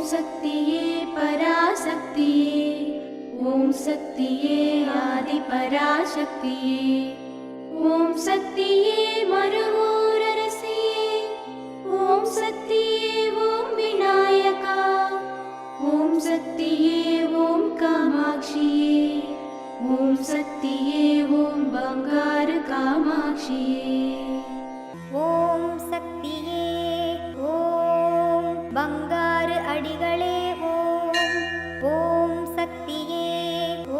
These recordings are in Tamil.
சக்தியே பராசக்தியே, ஓம் சக்தியே ஆதி பராசக்தியே, ஓம் சக்தியே மருவூரரசியே, ஓம் சக்தியே ஓம் விநாயகா, ஓம் சக்தியே ஓம் காமாட்சியே, ஓம் சக்தியே ஓம் பங்காரு காமாட்சியே. ஓம் சக்தியே ஓம் பங்காரு அடிகளே ஓம். ஓம் சக்தியே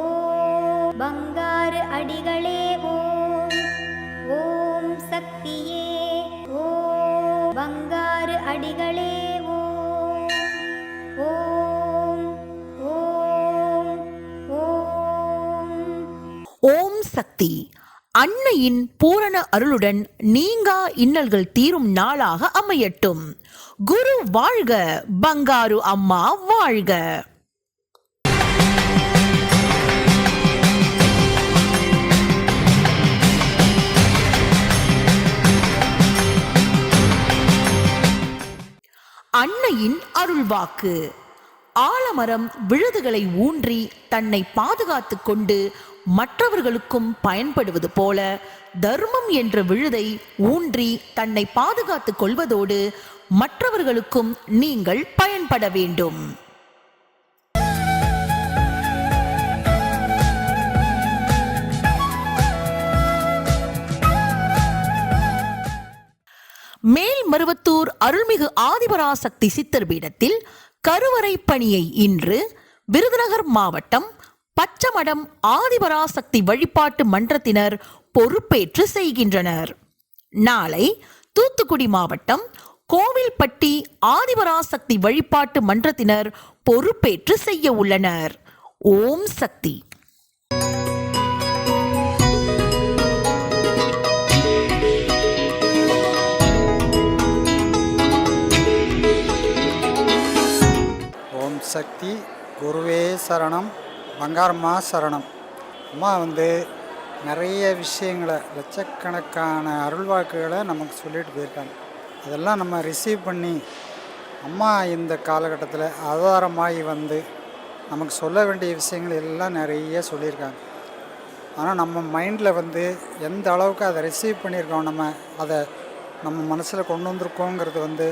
ஓம் பங்காரு அடிகளே ஓம். ஓம் சக்தியே ஓம் பங்காரு அடிகளே ஓம். ஓம் ஓம் ஓம். ஓம் சக்தி அன்னையின் பூரண அருளுடன் நீங்கா இன்னல்கள் தீரும் நாளாக அமையட்டும். குரு வாழ்க, பங்காரு அம்மா வாழ்க. அன்னையின் அருள்வாக்கு. ஆலமரம் விழுதுகளை ஊன்றி தன்னை பாதுகாத்துக் கொண்டு மற்றவர்களுக்கும் பயன்படுவது போல தர்மம் என்ற விழுதை ஊன்றி தன்னை பாதுகாத்துக் கொள்வதோடு மற்றவர்களுக்கும் நீங்கள் பயன்பட வேண்டும். மேல்மருவத்தூர் அருள்மிகு ஆதிபராசக்தி சித்தர் பீடத்தில் கருவறை பணியை இன்று விருதுநகர் மாவட்டம் பச்சமடம் ஆதிபராசக்தி வழிபாட்டு மன்றத்தினர் பொறுப்பேற்று செய்கின்றனர். நாளை தூத்துக்குடி மாவட்டம் கோவில்பட்டி ஆதிபராசக்தி வழிபாட்டு மன்றத்தினர் பொறுப்பேற்று செய்ய உள்ளனர். ஓம் சக்தி. ஓம் சக்தி. குருவே சரணம், பங்காரம்மா சரணம். அம்மா நிறைய விஷயங்களை, லட்சக்கணக்கான அருள்வாக்குகளை நமக்கு சொல்லிட்டு போயிருக்காங்க. அதெல்லாம் நம்ம ரிசீவ் பண்ணி அம்மா இந்த காலகட்டத்தில் ஆதாரமாகி நமக்கு சொல்ல வேண்டிய விஷயங்கள் எல்லாம் நிறைய சொல்லியிருக்காங்க. ஆனால் நம்ம மைண்டில் எந்த அளவுக்கு அதை ரிசீவ் பண்ணியிருக்கோம், நம்ம அதை நம்ம மனசில் கொண்டு வந்திருக்கோங்கிறது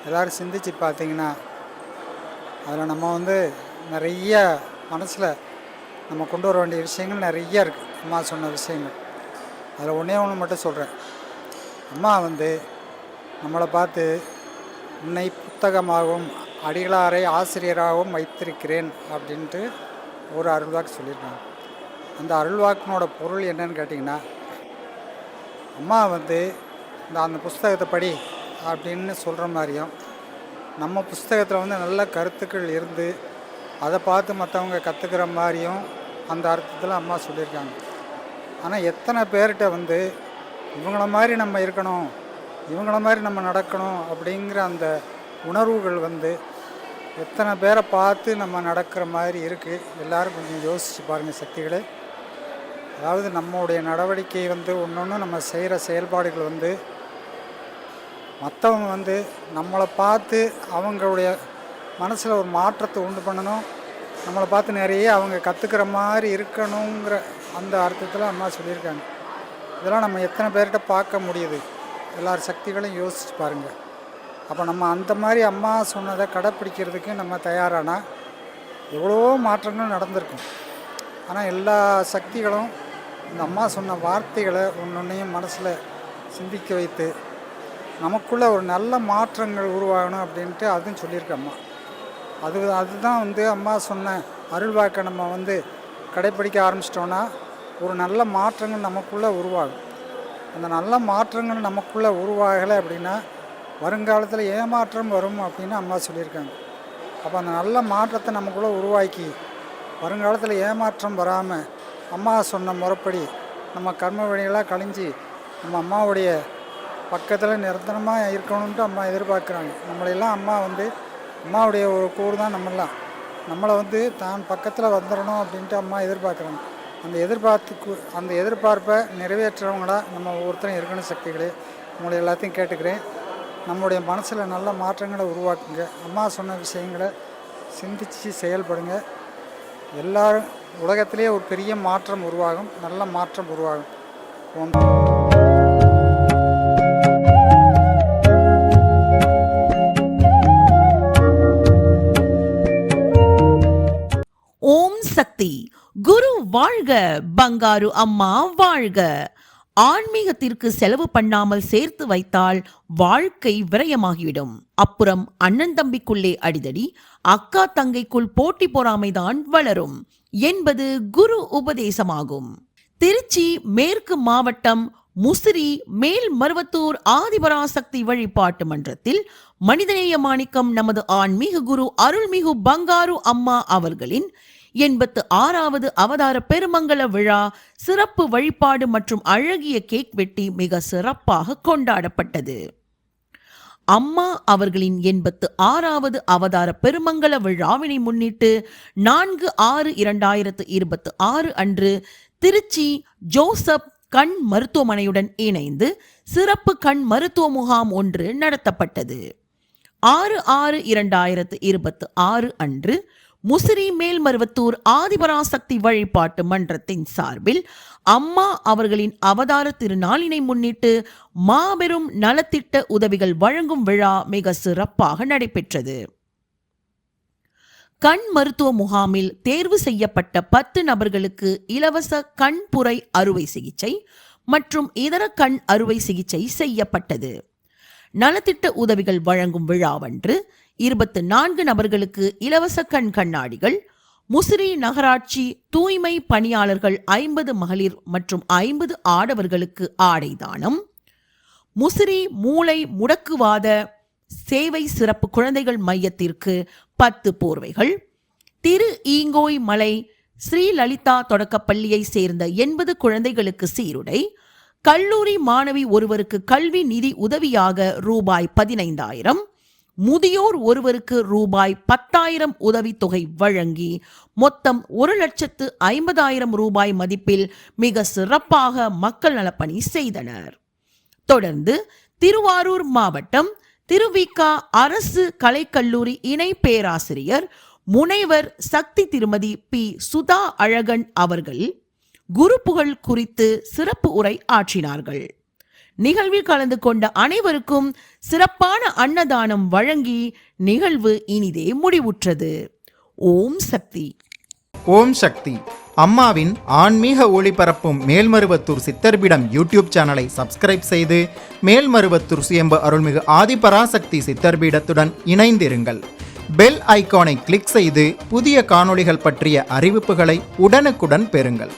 எல்லோரும் சிந்திச்சு பார்த்திங்கன்னா அதில் நம்ம நிறைய மனசில் நம்ம கொண்டு வர வேண்டிய விஷயங்கள் நிறைய இருக்குது. அம்மா சொன்ன விஷயங்கள் அதில் ஒன்றே ஒன்று மட்டும் சொல்கிறேன். அம்மா நம்மளை பார்த்து உன்னை புத்தகமாகவும் அடிகளாரை ஆசிரியராகவும் வைத்திருக்கிறேன் அப்படின்ட்டு ஒரு அருள்வாக்கு சொல்லியிருக்காங்க. அந்த அருள்வாக்கினோட பொருள் என்னன்னு கேட்டிங்கன்னா, அம்மா அந்த புஸ்தகத்தை படி அப்படின்னு சொல்கிற மாதிரியும், நம்ம புஸ்தகத்தில் நல்ல கருத்துக்கள் இருந்து அதை பார்த்து மற்றவங்க கற்றுக்கிற மாதிரியும் அந்த அர்த்தத்தில் அம்மா சொல்லியிருக்காங்க. ஆனால் எத்தனை பேர்கிட்ட இவங்கள மாதிரி நம்ம இருக்கணும், இவங்கள மாதிரி நம்ம நடக்கணும் அப்படிங்கிற அந்த உணர்வுகள் எத்தனை பேரை பார்த்து நம்ம நடக்கிற மாதிரி இருக்குது. எல்லோரும் கொஞ்சம் யோசித்து பாருங்கள் சக்திகளே. அதாவது நம்மளுடைய நடவடிக்கை ஒன்று நம்ம செய்கிற செயல்பாடுகள் மற்றவங்க நம்மளை பார்த்து அவங்களுடைய மனசில் ஒரு மாற்றத்தை உண்டு பண்ணணும், நம்மளை பார்த்து நிறைய அவங்க கற்றுக்கிற மாதிரி இருக்கணுங்கிற அந்த அர்த்தத்தில் அம்மா சொல்லியிருக்காங்க. இதெல்லாம் நம்ம எத்தனை பேர்கிட்ட பார்க்க முடியுது, எல்லார் சக்திகளையும் யோசிச்சு பாருங்கள். அப்போ நம்ம அந்த மாதிரி அம்மா சொன்னதை கடைப்பிடிக்கிறதுக்கு நம்ம தயாரானா எவ்வளவோ மாற்றங்கள் நடந்திருக்கும். ஆனால் எல்லா சக்திகளும் இந்த அம்மா சொன்ன வார்த்தைகளை ஒன்றொன்றையும் மனசில் சிந்திக்க வைத்து நமக்குள்ளே ஒரு நல்ல மாற்றங்கள் உருவாகணும் அப்படின்ட்டு அதுவும் சொல்லியிருக்கு அம்மா. அதுதான் அம்மா சொன்ன அருள்வாக்கை நம்ம கடைப்பிடிக்க ஆரம்பிச்சிட்டோன்னா ஒரு நல்ல மாற்றங்கள் நமக்குள்ளே உருவாகும். அந்த நல்ல மாற்றங்கள் நமக்குள்ளே உருவாகலை அப்படின்னா வருங்காலத்தில் ஏமாற்றம் வரும் அப்படின்னு அம்மா சொல்லியிருக்காங்க. அப்போ அந்த நல்ல மாற்றத்தை நமக்குள்ளே உருவாக்கி வருங்காலத்தில் ஏமாற்றம் வராமல் அம்மா சொன்ன முறைப்படி நம்ம கர்ம வழிகளாக கழிஞ்சு நம்ம அம்மாவுடைய பக்கத்தில் நிரந்தரமாக இருக்கணுன்ட்டு அம்மா எதிர்பார்க்குறாங்க. நம்மளையெல்லாம் அம்மா அம்மாவுடைய ஒரு கூறு தான் நம்மளை தான் பக்கத்தில் வந்துடணும் அப்படின்ட்டு அம்மா எதிர்பார்க்குறாங்க. அந்த எதிர்பார்ப்பை நிறைவேற்றுறவங்களா நம்ம ஒவ்வொருத்தரும் இருக்கணும் சக்திகளே. உங்களை எல்லாத்தையும் கேட்டுக்கிறேன். நம்முடைய மனசில் நல்ல மாற்றங்களை உருவாக்குங்க. அம்மா சொன்ன விஷயங்களை சிந்தித்து செயல்படுங்க. எல்லாரும் உலகத்திலே ஒரு பெரிய மாற்றம் உருவாகும், நல்ல மாற்றம் உருவாகும். ஓம் ஓம் சக்தி. குரு வாழ்க, பங்காரு அம்மா வாழ்க. ஆன்மீகத்திற்கு செலவு பண்ணாமல் சேர்த்து வைத்தால் வாழ்க்கை விரயமாகிவிடும். அப்புறம் அண்ணன் தம்பிக்குள்ளே அடிதடி, அக்கா தங்கைக்குள் போட்டி பொறாமைதான் வளரும் என்பது குரு உபதேசமாகும். திருச்சி மேற்கு மாவட்டம் முசிறி மேல்மருவத்தூர் ஆதிபராசக்தி வழிபாட்டு மன்றத்தில் மனிதநேய மாணிக்கம் நமது ஆன்மீக குரு அருள்மிகு பங்காரு அம்மா அவர்களின் 86வது அவதார பெருமங்கல விழா சிறப்பு வழிபாடு மற்றும் அழகிய கேக் வெட்டி மிக சிறப்பாக கொண்டாடப்பட்டது. அம்மா அவர்களின் 86வது அவதார பெருமங்கல விழாவினை முன்னிட்டு 4/6/2026 அன்று திருச்சி ஜோசப் கண் மருத்துவமனையுடன் இணைந்து சிறப்பு கண் மருத்துவ முகாம் ஒன்று நடத்தப்பட்டது. 6/6/2026 அன்று முசிறி மேல்மருவத்தூர் ஆதிபராசக்தி வழிபாட்டு மன்றத்தின் சார்பில் அம்மா அவர்களின் அவதார திருநாளினை முன்னிட்டு மாபெரும் நலத்திட்ட உதவிகள் வழங்கும் விழா மிக சிறப்பாக நடைபெற்றது. கண் மருத்துவ முகாமில் தேர்வு செய்யப்பட்ட 10 நபர்களுக்கு இலவச கண்புரை அறுவை சிகிச்சை மற்றும் இதர கண் அறுவை சிகிச்சை செய்யப்பட்டது. நலத்திட்ட உதவிகள் வழங்கும் விழாவன்று 24 நபர்களுக்கு இலவச கண் கண்ணாடிகள், முசிறி நகராட்சி தூய்மை பணியாளர்கள் 50 மகளிர் மற்றும் 50 ஆடவர்களுக்கு ஆடை தானம், முசிறி மூளை முடக்குவாத சேவை சிறப்பு குழந்தைகள் மையத்திற்கு 10 போர்வைகள், திரு ஈங்கோய் மலை ஸ்ரீ லலிதா தொடக்கப்பள்ளியை சேர்ந்த 80 குழந்தைகளுக்கு சீருடை, கல்லூரி மாணவி ஒருவருக்கு கல்வி நிதி உதவியாக ரூபாய் 15,000, முதியோர் ஒருவருக்கு ரூபாய் 10,000 உதவித்தொகை வழங்கி மொத்தம் 1,50,000 ரூபாய் மதிப்பில் மிக சிறப்பாக மக்கள் நலப்பணி செய்தனர். தொடர்ந்து திருவாரூர் மாவட்டம் திருவிக அரசு கலைக்கல்லூரி இணை பேராசிரியர் முனைவர் சக்தி திருமதி பி சுதா அழகன் அவர்கள் குரு புகழ் குறித்து சிறப்பு உரை ஆற்றினார்கள். நிகழ்வில் கலந்து கொண்ட அனைவருக்கும் சிறப்பான அன்னதானம் வழங்கி நிகழ்வு இனிதே முடிவுற்றது. ஓம் சக்தி. ஓம் சக்தி. அம்மாவின் ஆன்மீக ஒளிபரப்பும் மேல்மருவத்தூர் சித்தர்பீடம் யூடியூப் சேனலை சப்ஸ்கிரைப் செய்து மேல்மருவத்தூர் சுயம்பு அருள்மிகு ஆதிபராசக்தி சித்தர்பீடத்துடன் இணைந்திருங்கள். பெல் ஐகானை கிளிக் செய்து புதிய காணொளிகள் பற்றிய அறிவிப்புகளை உடனுக்குடன் பெறுங்கள்.